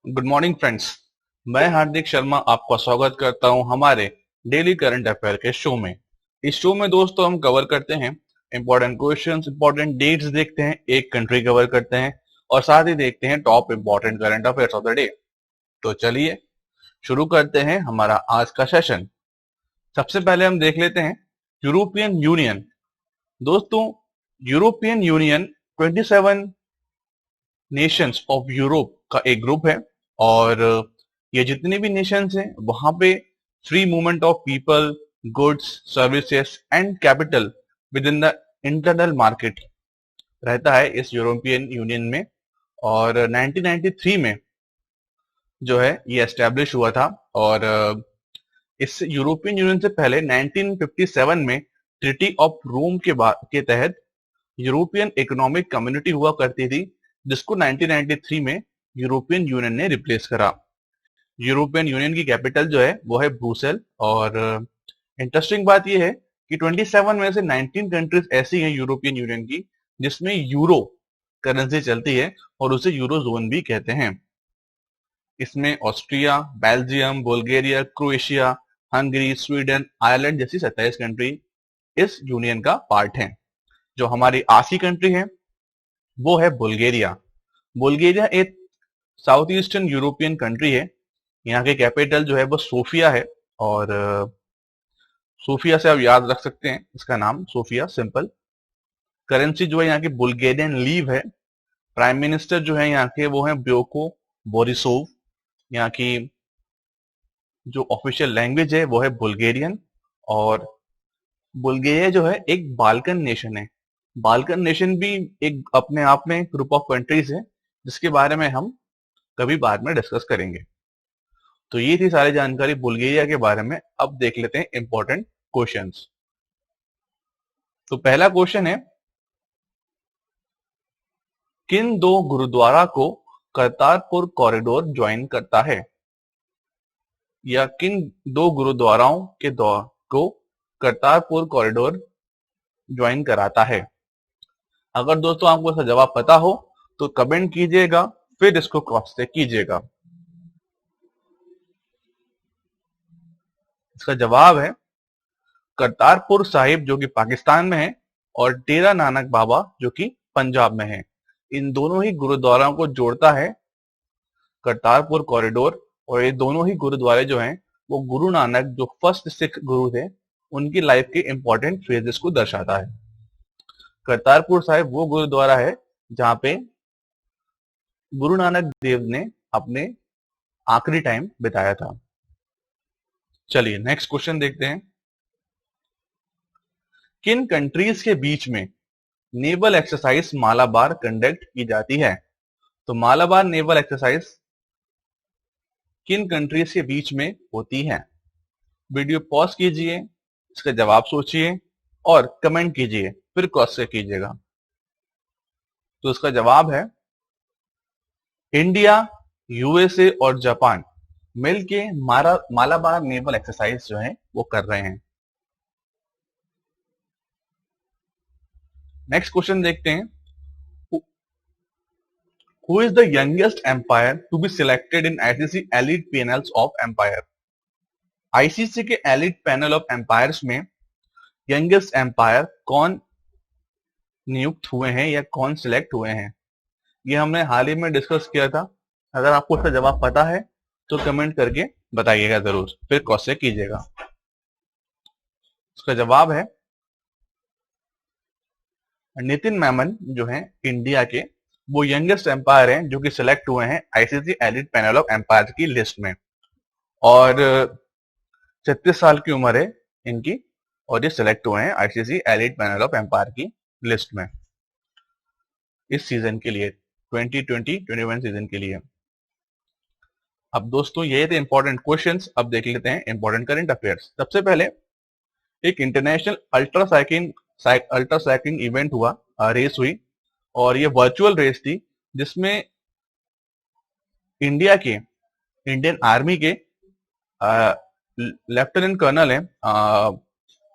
Good morning friends. मैं हार्दिक शर्मा आपका स्वागत करता हूं हमारे डेली करंट अफेयर के शो में। इस शो में दोस्तों हम कवर करते हैं इंपॉर्टेंट क्वेश्चंस, इंपॉर्टेंट डेट्स देखते हैं, एक कंट्री कवर करते हैं और साथ ही देखते हैं top important current affairs of the day. तो चलिए शुरू करते हैं हमारा आज का सेशन। सबसे पहले हम देख लेते हैं यूरोपियन यूनियन। दोस्तों, European union 27 Nations of Europe का एक ग्रुप है और ये जितनी भी नेशंस हैं वहां पे free movement of people, goods, services and capital with in the internal market रहता है इस यूरोपियन यूनियन में। और 1993 में जो है ये एस्टेब्लिश हुआ था और इस यूरोपियन यूनियन से पहले 1957 में ट्रिटी ऑफ रोम के तहत यूरोपियन इकोनॉमिक कम्युनिटी हुआ करती थी, जिसको 1993 में यूरोपियन यूनियन ने रिप्लेस करा। यूरोपियन यूनियन की कैपिटल जो है वो है ब्रुसेल। और इंटरेस्टिंग बात यह है कि 27 में से 19 कंट्रीज ऐसी हैं यूरोपियन यूनियन की जिसमें यूरो करेंसी चलती है और उसे यूरो जोन भी कहते हैं। इसमें Austria, Belgium, Bulgaria, Croatia, Hungary, Sweden, Ireland जैसी 27 कंट्री इस यूनियन का पार्ट हैं। जो हमारी आसी कंट्री है वो है बुल्गारिया। बुल्गारिया एक साउथ ईस्टर्न यूरोपियन कंट्री है। यहाँ की कैपिटल जो है वो सोफिया है और सोफिया से आप याद रख सकते हैं इसका नाम, सोफिया सिंपल। करेंसी जो है यहाँ की बुल्गेरियन लीव है। प्राइम मिनिस्टर जो है यहाँ के वो है ब्योको बोरिसोव। यहाँ की जो ऑफिशियल लैंग्वेज है वो है बुल्गेरियन। और बुल्गारिया जो है एक बाल्कन नेशन है। बाल्कन नेशन भी एक अपने आप में ग्रुप ऑफ कंट्रीज है जिसके बारे में हम कभी बाद में डिस्कस करेंगे। तो ये थी सारी जानकारी बुल्गारिया के बारे में। अब देख लेते हैं इंपॉर्टेंट क्वेश्चंस। तो पहला क्वेश्चन है, किन दो गुरुद्वारा को करतारपुर कॉरिडोर ज्वाइन करता है? या किन दो गुरुद्वाराओं के को करतारपुर कॉरिडोर ज्वाइन कराता है? अगर दोस्तों आपको इसका जवाब पता हो तो कमेंट कीजिएगा, फिर इसको क्रॉस चेक कीजिएगा। इसका जवाब है करतारपुर साहिब जो कि पाकिस्तान में है और डेरा नानक बाबा जो कि पंजाब में है। इन दोनों ही गुरुद्वाराओं को जोड़ता है करतारपुर कॉरिडोर। और ये दोनों ही गुरुद्वारे जो हैं वो गुरु नानक जो फर्स्ट सिख गुरु थे उनकी लाइफ के इंपॉर्टेंट फेजेस को दर्शाता है। करतारपुर साहिब वो गुरुद्वारा है जहां पे गुरु नानक देव ने अपने आखिरी टाइम बिताया था। चलिए नेक्स्ट क्वेश्चन देखते हैं। किन कंट्रीज के बीच में नेवल एक्सरसाइज मालाबार कंडक्ट की जाती है? तो मालाबार नेवल एक्सरसाइज किन कंट्रीज के बीच में होती है? वीडियो पॉज कीजिए, इसका जवाब सोचिए और कमेंट कीजिए, फिर क्रॉस चेक कीजिएगा। तो इसका जवाब है इंडिया, यूएसए और जापान मिलके मालाबार नेवल एक्सरसाइज जो है वो कर रहे हैं। नेक्स्ट क्वेश्चन देखते हैं। Who is the youngest empire to be selected in ICC elite panels of empire? ICC के एलिट पैनल ऑफ एम्पायर्स में यंगेस्ट एम्पायर कौन नियुक्त हुए हैं या कौन सिलेक्ट हुए हैं? ये हमने हाल ही में डिस्कस किया था। अगर आपको इसका जवाब पता है तो कमेंट करके बताइएगा जरूर, फिर क्रॉस चेक कीजिएगा। इसका जवाब है नितिन मैमन जो है इंडिया के, वो यंगेस्ट एम्पायर हैं जो कि सिलेक्ट हुए हैं ICC elite panel of umpire की लिस्ट में। और 36 साल की उम्र है इनकी और ये सिलेक्ट हुए हैं ICC elite panel of umpire की लिस्ट में इस सीजन के लिए, 2020-21 सीजन के लिए। अब दोस्तों ये थे इंपॉर्टेंट क्वेश्चंस। अब देख लेते हैं इंपॉर्टेंट करंट अफेयर्स। सबसे पहले एक इंटरनेशनल अल्ट्रा साइकिलिंग इवेंट हुआ, रेस हुई और ये वर्चुअल रेस थी जिसमें इंडियन आर्मी के लेफ्टिनेंट कर्नल है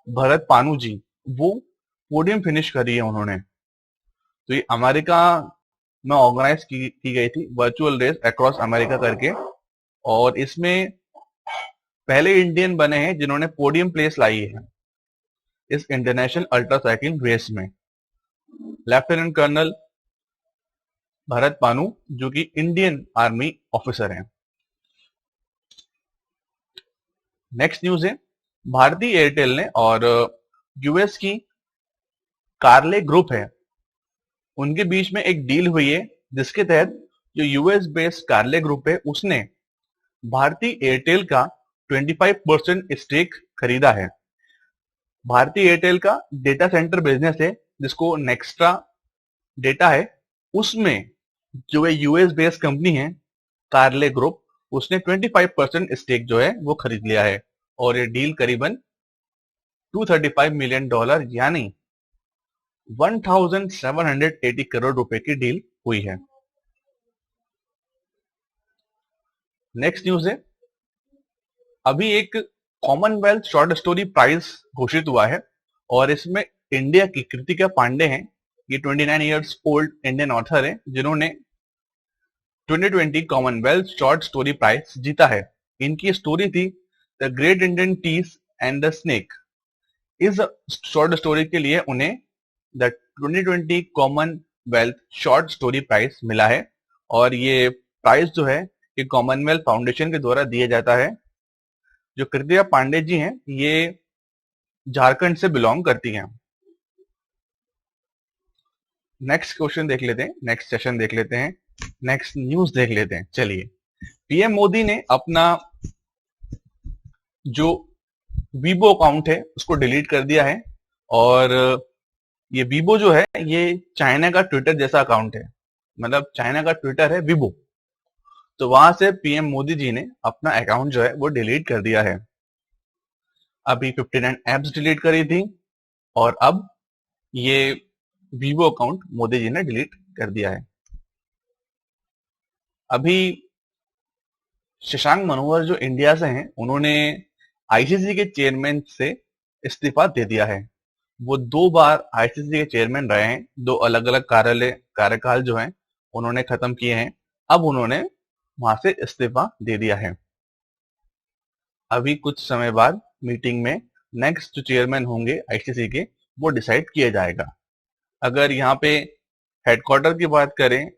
भरत पानू जी, वो पोडियम फिनिश करी है उन्होंने। तो ये अमेरिका में ऑर्गेनाइज की गई थी, वर्चुअल रेस अक्रॉस अमेरिका करके। और इसमें पहले इंडियन बने हैं जिन्होंने पोडियम प्लेस लाई है इस इंटरनेशनल अल्ट्रा साइकिलिंग रेस में। लेफ्टिनेंट कर्नल भरत पानू, जो कि इंडियन आर्मी ऑफिसर हैं। नेक्स्ट न्यूज है, भारतीय एयरटेल ने और यूएस की कार्ले ग्रुप है, उनके बीच में एक डील हुई है जिसके तहत जो यूएस बेस्ड कार्ले ग्रुप है उसने भारतीय एयरटेल का 25% स्टेक खरीदा है। भारतीय एयरटेल का डेटा सेंटर बिजनेस है जिसको नेक्स्ट्रा डेटा है, उसमें जो है यूएस बेस्ड कंपनी है कार्ले ग्रुप, उसने 25% स्टेक जो है वो खरीद लिया है। और ये डील करीबन $235 मिलियन यानी 1780 करोड़ रुपए की डील हुई है। नेक्स्ट न्यूज है, अभी एक कॉमनवेल्थ शॉर्ट स्टोरी प्राइज घोषित हुआ है और इसमें इंडिया की कृतिका पांडे हैं। ये 29 इयर्स ओल्ड इंडियन ऑथर है जिन्होंने 2020 कॉमनवेल्थ शॉर्ट स्टोरी प्राइज जीता है। इनकी स्टोरी थी the great Indian tee and the snake. इस शॉर्ट स्टोरी के लिए उन्हें the 2020 Commonwealth short story prize मिला है। और ये प्राइज जो है ये कॉमनवेल्थ फाउंडेशन के द्वारा दिया जाता है। जो कृतिका पांडे जी हैं ये झारखंड से बिलोंग करती हैं। नेक्स्ट क्वेश्चन देख लेते हैं, नेक्स्ट सेशन देख लेते हैं, नेक्स्ट न्यूज देख लेते हैं। चलिए, पीएम मोदी ने अपना जो वीबो अकाउंट है उसको डिलीट कर दिया है। और ये वीबो जो है ये चाइना का ट्विटर जैसा अकाउंट है, मतलब चाइना का ट्विटर है वीबो। तो वहां से पीएम मोदी जी ने अपना अकाउंट जो है वो डिलीट कर दिया है। अभी 59 एप्स डिलीट करी थी और अब ये वीवो अकाउंट मोदी जी ने डिलीट कर दिया है। अभी शशांक मनोहर जो इंडिया से हैं उन्होंने आईसीसी के चेयरमैन से इस्तीफा दे दिया है। वो 2 बार आईसीसी के चेयरमैन रहे हैं, 2 अलग अलग कार्यकाल जो हैं उन्होंने खत्म किए हैं। अब उन्होंने वहां से इस्तीफा दे दिया है। अभी कुछ समय बाद मीटिंग में नेक्स्ट जो चेयरमैन होंगे आईसीसी के वो डिसाइड किया जाएगा। अगर यहाँ पे हेडक्वार्टर की बात करें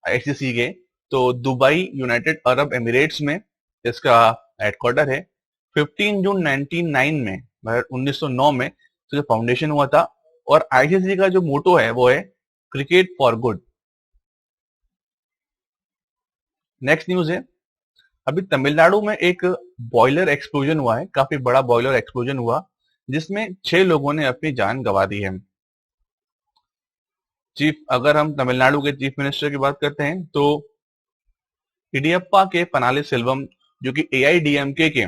आईसीसी के, तो दुबई यूनाइटेड अरब एमिरेट्स में इसका हेडक्वार्टर है। 15 जून 1909 में तो फाउंडेशन हुआ था। और आईसीसी का जो मोटो है वो है cricket for good. Next news है, अभी तमिलनाडु में एक बॉयलर एक्सप्लोजन हुआ है, काफी बड़ा बॉयलर एक्सप्लोजन हुआ जिसमें 6 लोगों ने अपनी जान गंवा दी है। अगर हम तमिलनाडु के चीफ मिनिस्टर की बात करते हैं तो इडियप्पा के पनाले सेल्वम, जो कि एआईडीएमके के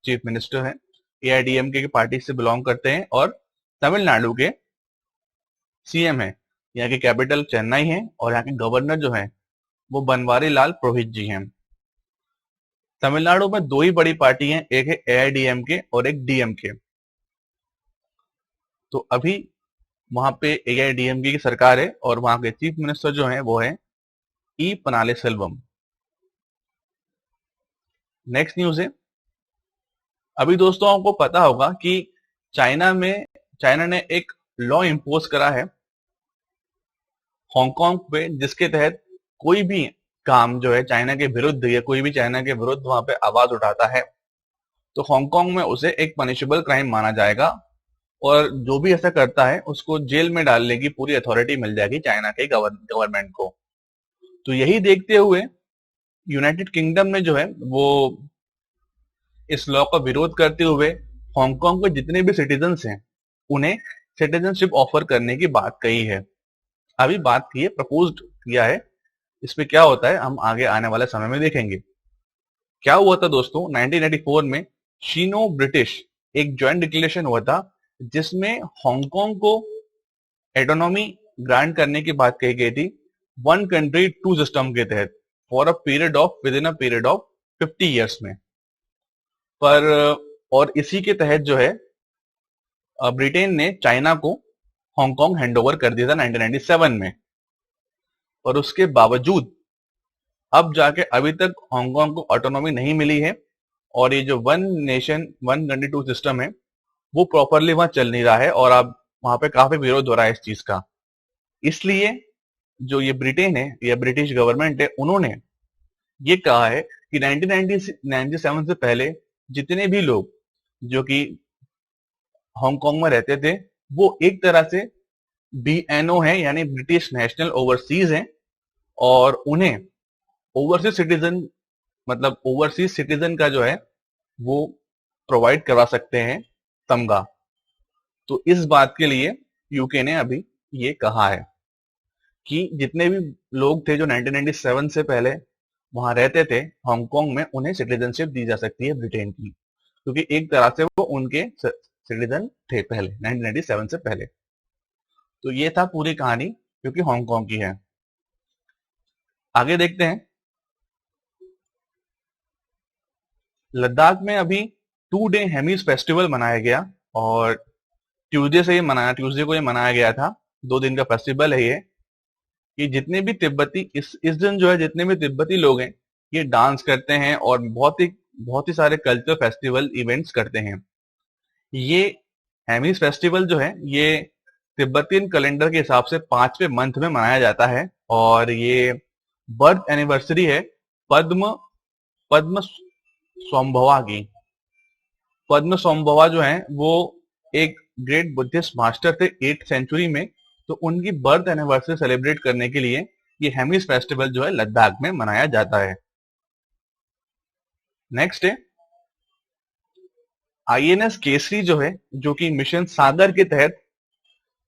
चीफ मिनिस्टर हैं, एआईडीएमके की पार्टी से बिलोंग करते हैं और तमिलनाडु के सीएम हैं। यहाँ की कैपिटल चेन्नई है और यहाँ के गवर्नर जो है वो बनवारी लाल पुरोहित जी हैं। तमिलनाडु में 2 ही बड़ी पार्टी हैं, एक है एआईडीएमके और एक डीएमके। तो अभी वहां पे एआईडीएमके की सरकार है और वहां के चीफ मिनिस्टर जो हैं वो है ई पनाले सेल्वम। नेक्स्ट न्यूज है, अभी दोस्तों आपको पता होगा कि चाइना ने एक लॉ इंपोज करा है हांगकांग पे, जिसके तहत कोई भी काम जो है चाइना के विरुद्ध या कोई भी चाइना के विरुद्ध वहां पे आवाज उठाता है तो हांगकांग में उसे एक पनिशेबल क्राइम माना जाएगा और जो भी ऐसा करता है उसको जेल में डालने की पूरी अथॉरिटी मिल जाएगी चाइना के गवर्नमेंट को। तो यही देखते हुए यूनाइटेड किंगडम में जो है वो इस लॉ का विरोध करते हुए हांगकांग के जितने भी सिटीजन्स हैं उन्हें सिटीजनशिप ऑफर करने की बात कही है। अभी बात की है, प्रपोज्ड किया है। इसमें क्या होता है हम आगे आने वाले समय में देखेंगे। क्या हुआ था दोस्तों, 1984 में शीनो ब्रिटिश एक ज्वाइंट डिक्लेरेशन हुआ था जिसमें हांगकांग को ऑटोनॉमी ग्रांट करने की बात कही गई थी 1 कंट्री 2 सिस्टम के तहत for a period of 50 years में। पर और इसी के तहत जो है ब्रिटेन ने चाइना को हांगकांग हैंडओवर कर दिया था 1997 में। और उसके बावजूद अब जाके अभी तक हांगकांग को ऑटोनॉमी नहीं मिली है और ये जो one nation one country two system है वो प्रॉपरली वहां चल नहीं रहा है और अब वहां पे काफी विरोध हो रहा है इस चीज का। इसलिए जो ये ब्रिटेन है या ब्रिटिश गवर्नमेंट है उन्होंने ये कहा है कि 1997 से पहले जितने भी लोग जो कि हांगकांग में रहते थे वो एक तरह से BNO है यानी ब्रिटिश नेशनल ओवरसीज हैं और उन्हें ओवरसीज सिटीजन मतलब ओवरसीज सिटीजन का जो है वो प्रोवाइड करवा सकते हैं तमगा। तो इस बात के लिए यूके ने अभी ये कहा है कि जितने भी लोग थे जो 1997 से पहले वहां रहते थे हांगकांग में उन्हें सिटीजनशिप दी जा सकती है ब्रिटेन की, क्योंकि एक तरह से वो उनके सिटीजन थे पहले 1997 से पहले। तो ये था पूरी कहानी जो कि हांगकांग की है। आगे देखते हैं। लद्दाख में अभी 2 डे हेमिस फेस्टिवल मनाया गया और ट्यूसडे को ये मनाया गया था। 2 दिन का फेस्टिवल है ये कि जितने भी तिब्बती इस दिन जो है जितने भी तिब्बती लोग हैं ये डांस करते हैं और बहुत ही सारे कल्चरल फेस्टिवल इवेंट्स करते हैं। ये हेमिस फेस्टिवल जो है ये तिब्बतियन कैलेंडर के हिसाब से 5वें मंथ में मनाया जाता है और ये बर्थ एनिवर्सरी है पद्म पद्म स्वयंभवा की। पद्म स्वयंभवा जो है वो एक ग्रेट बुद्धिस्ट मास्टर थे 8th सेंचुरी में, तो उनकी बर्थ एनिवर्सरी सेलिब्रेट करने के लिए ये हेमिस फेस्टिवल जो है लद्दाख में मनाया जाता है। नेक्स्ट है INS केसरी जो है जो कि मिशन सागर के तहत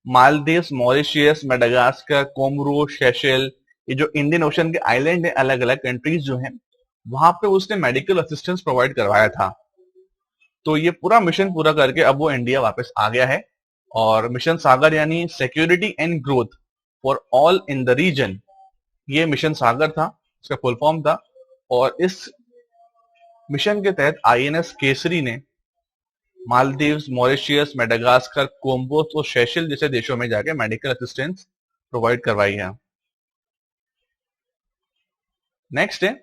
Maldives, Mauritius, Madagascar, Comoros, Seychelles, ये जो इंडियन ओशन के आइलैंड है अलग अलग कंट्रीज जो हैं वहां पे उसने मेडिकल असिस्टेंस प्रोवाइड करवाया था। तो ये पूरा मिशन पूरा करके अब वो इंडिया वापस आ गया है और मिशन सागर यानी security and growth for all in the region, ये मिशन सागर था, इसका फुल फॉर्म था। और इस मिशन के तहत INS केसरी ने मालदीव, मॉरिशियस, मेडागास्कर, कोम्बोस और सेशेल जैसे देशों में जाके मेडिकल असिस्टेंस प्रोवाइड करवाई है। नेक्स्ट है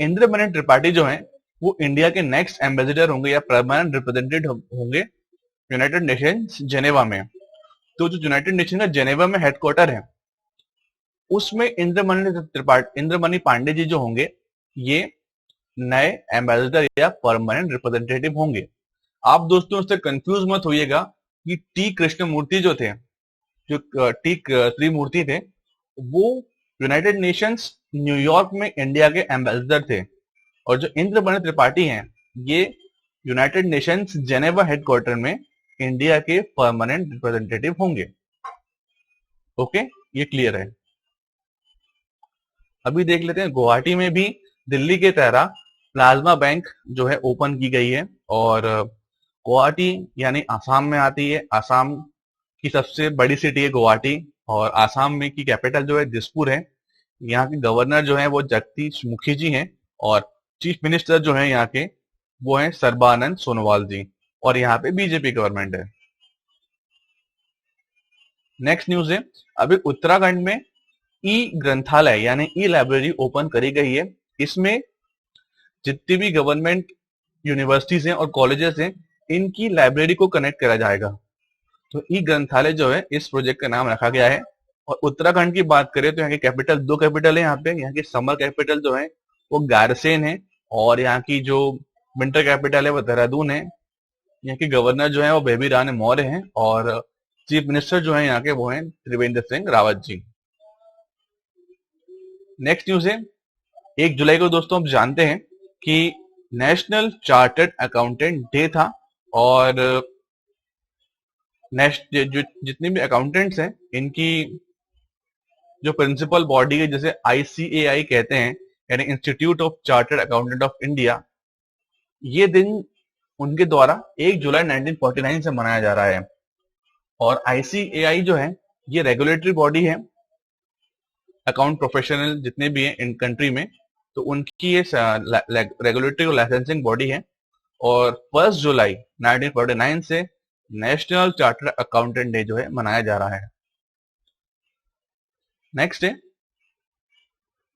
इंद्रमणि त्रिपाठी जो है वो इंडिया के नेक्स्ट एम्बेसडर होंगे या परमानेंट रिप्रेजेंटेटिव होंगे यूनाइटेड नेशंस जेनेवा में। तो जो यूनाइटेड नेशन का जेनेवा में हेडक्वार्टर है उसमें इंद्रमणि पांडे जी जो होंगे ये नए एम्बेसडर या परमानेंट रिप्रेजेंटेटिव होंगे। आप दोस्तों उससे कंफ्यूज मत होइएगा कि टी कृष्णमूर्ति जो थे, जो टी त्रिमूर्ति थे, वो यूनाइटेड नेशंस न्यूयॉर्क में इंडिया के एम्बेसडर थे और जो इंद्रमणि त्रिपाठी हैं ये यूनाइटेड नेशंस जेनेवा हेडक्वार्टर में इंडिया के परमानेंट रिप्रेजेंटेटिव होंगे। ओके, ये क्लियर है। अभी देख लेते हैं गुवाहाटी में भी दिल्ली के तरह प्लाज्मा बैंक जो है ओपन की गई है और गुवाहाटी यानी आसाम में आती है। आसाम की सबसे बड़ी सिटी है गुवाहाटी और आसाम में की कैपिटल जो है दिसपुर है। यहाँ के गवर्नर जो है वो जगदीश मुखी जी हैं और चीफ मिनिस्टर जो है यहाँ के वो है सर्बानंद सोनोवाल जी और यहाँ पे बीजेपी गवर्नमेंट है। नेक्स्ट न्यूज है अभी उत्तराखंड में ई ग्रंथालय यानी ई लाइब्रेरी ओपन करी गई है। इसमें जितनी भी गवर्नमेंट यूनिवर्सिटीज हैं और कॉलेजेस हैं इनकी लाइब्रेरी को कनेक्ट करा जाएगा। तो ई ग्रंथालय जो है इस प्रोजेक्ट का नाम रखा गया है। और उत्तराखंड की बात करें तो यहाँ की कैपिटल, 2 कैपिटल है यहाँ पे। यहाँ की समर कैपिटल जो है वो गारसेन है और यहाँ की जो विंटर कैपिटल है वो देहरादून है। यहाँ के गवर्नर जो है वो बेबी रानी मौर्य हैं और चीफ मिनिस्टर जो है यहाँ के वो हैं त्रिवेंद्र सिंह रावत जी। नेक्स्ट न्यूज है 1 जुलाई को दोस्तों आप जानते हैं कि नेशनल चार्टर्ड अकाउंटेंट डे था और जितने भी अकाउंटेंट्स हैं इनकी जो प्रिंसिपल बॉडी है जैसे ICAI कहते हैं यानी institute of chartered accountant of India, ये दिन उनके द्वारा 1 जुलाई 1949 से मनाया जा रहा है। और ICAI जो है ये रेगुलेटरी बॉडी है अकाउंट प्रोफेशनल जितने भी हैं इन कंट्री में, तो उनकी ये रेगुलेटरी और लाइसेंसिंग बॉडी है। और 1 जुलाई 1949 से नेशनल चार्टर्ड अकाउंटेंट डे जो है मनाया जा रहा है। नेक्स्ट है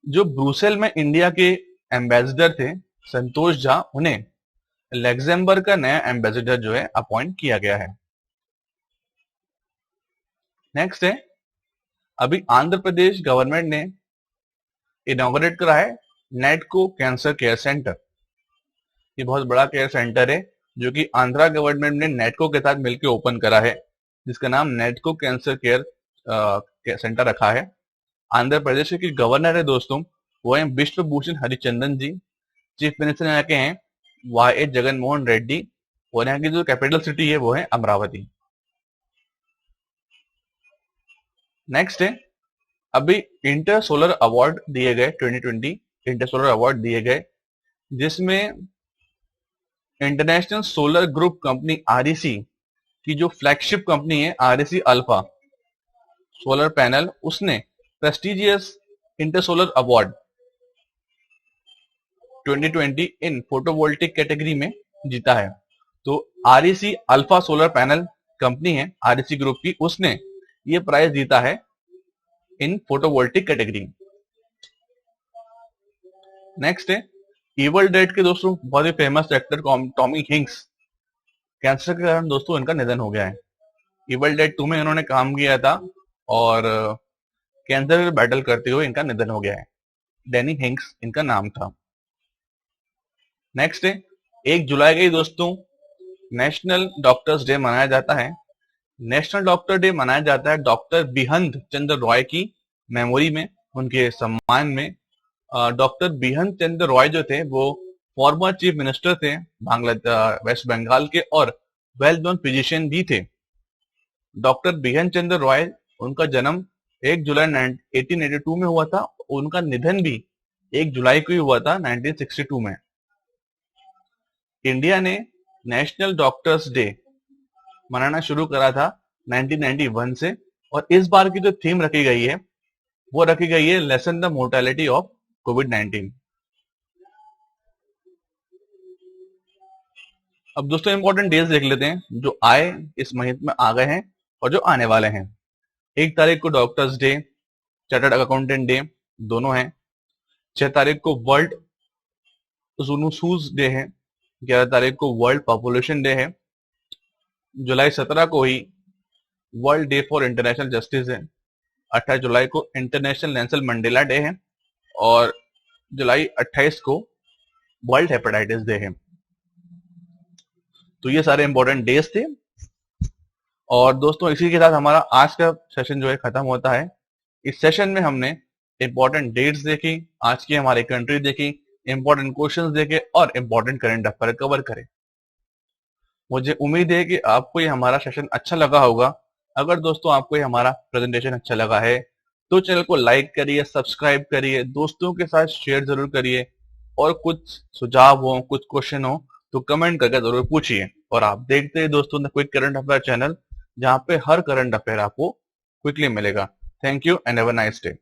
जो ब्रुसेल में इंडिया के एम्बेसडर थे संतोष झा, उन्हें लग्जमबर्ग का नया एम्बेसडर जो है अपॉइंट किया गया है। नेक्स्ट है, अभी आंध्र प्रदेश गवर्नमेंट ने इनॉग्रेट करा है नेटको कैंसर केयर सेंटर। ये बहुत बड़ा केयर सेंटर है जो कि आंध्रा गवर्नमेंट ने नेटको के साथ मिलकर ओपन करा है, जिसका नाम नेटको कैंसर केयर सेंटर रखा है। आंध्र प्रदेश के गवर्नर है दोस्तों, वो है विश्व भूषण हरिचंदन जी। चीफ मिनिस्टर यहाँ के हैं वाई जगनमोहन रेड्डी, और यहाँ की जो कैपिटल सिटी है वो है अमरावती। नेक्स्ट है, अभी इंटर सोलर अवार्ड दिए गए 2020 इंटर सोलर अवार्ड दिए गए, जिसमें international solar group company REC की जो फ्लैगशिप कंपनी है आरईसी अल्फा सोलर पैनल, उसने प्रेस्टिजियस इंटर सोलर अवार्ड 2020 इन फोटोवोल्टिक कैटेगरी में जीता है। तो REC alpha solar panel company है आरईसी ग्रुप की, उसने ये प्राइज जीता है इन फोटोवोल्टिक कैटेगरी। नेक्स्ट है, इवल डेड के दोस्तों बहुत ही फेमस एक्टर टॉमी हिंक्स, कैंसर के कारण दोस्तों इनका निधन हो गया है। इवल डेड 2 में इन्होंने काम किया था और कैंसर से बैटल करते हुए इनका निधन हो गया है। डैनी हिंक्स इनका नाम था। नेक्स्ट है, 1 जुलाई के दोस्तों नेशनल डॉक्टर्स डे मनाया जाता है। नेशनल डॉक्टर डे मनाया जाता है डॉक्टर बिहंद चंद्र रॉय की मेमोरी में, उनके सम्मान में। डॉक्टर बिहंद चंद्र रॉय जो थे वो फॉर्मर चीफ मिनिस्टर थे वेस्ट बंगाल के और वेल नोन फिजिशियन भी थे। डॉक्टर बिहंद चंद्र रॉय, उनका जन्म 1 जुलाई 1882 में हुआ था, उनका निधन भी 1 जुलाई को ही हुआ था 1962 में। इंडिया ने नेशनल डॉक्टर्स डे मनाना शुरू करा था 1991 से, और इस बार की जो थीम रखी गई है वो रखी गई है लेसन द मोर्टेलिटी ऑफ कोविड-19। अब दोस्तों इंपॉर्टेंट डेज देख लेते हैं जो आए इस महीने में आ गए हैं और जो आने वाले हैं। 1 तारीख को doctors day, chartered accountant day दोनों हैं। 6 तारीख को वर्ल्ड ज़ूनोसिस डे है। 11 तारीख को वर्ल्ड पॉपुलेशन डे है। जुलाई 17 को ही world day for international justice है। 28 जुलाई को इंटरनेशनल नेल्सन मंडेला डे है और जुलाई 28 को वर्ल्ड हेपेटाइटिस डे है। तो ये सारे इंपॉर्टेंट डेज थे। और दोस्तों इसी के साथ हमारा आज का सेशन जो है खत्म होता है। इस सेशन में हमने इंपॉर्टेंट डेट्स देखी, आज की हमारी कंट्री देखी, इंपॉर्टेंट क्वेश्चंस देखे और इंपॉर्टेंट करंट अफेयर कवर करे। मुझे उम्मीद है कि आपको ये हमारा सेशन अच्छा लगा होगा। अगर दोस्तों आपको ये हमारा प्रेजेंटेशन अच्छा लगा है तो चैनल को लाइक करिए, सब्सक्राइब करिए, दोस्तों के साथ शेयर जरूर करिए, और कुछ सुझाव हो, कुछ क्वेश्चन हो तो कमेंट करके जरूर पूछिए। और आप देखते हैं दोस्तों the quick current affair channel, जहां पे हर करंट अफेयर आपको क्विकली मिलेगा। Thank you and have a nice day.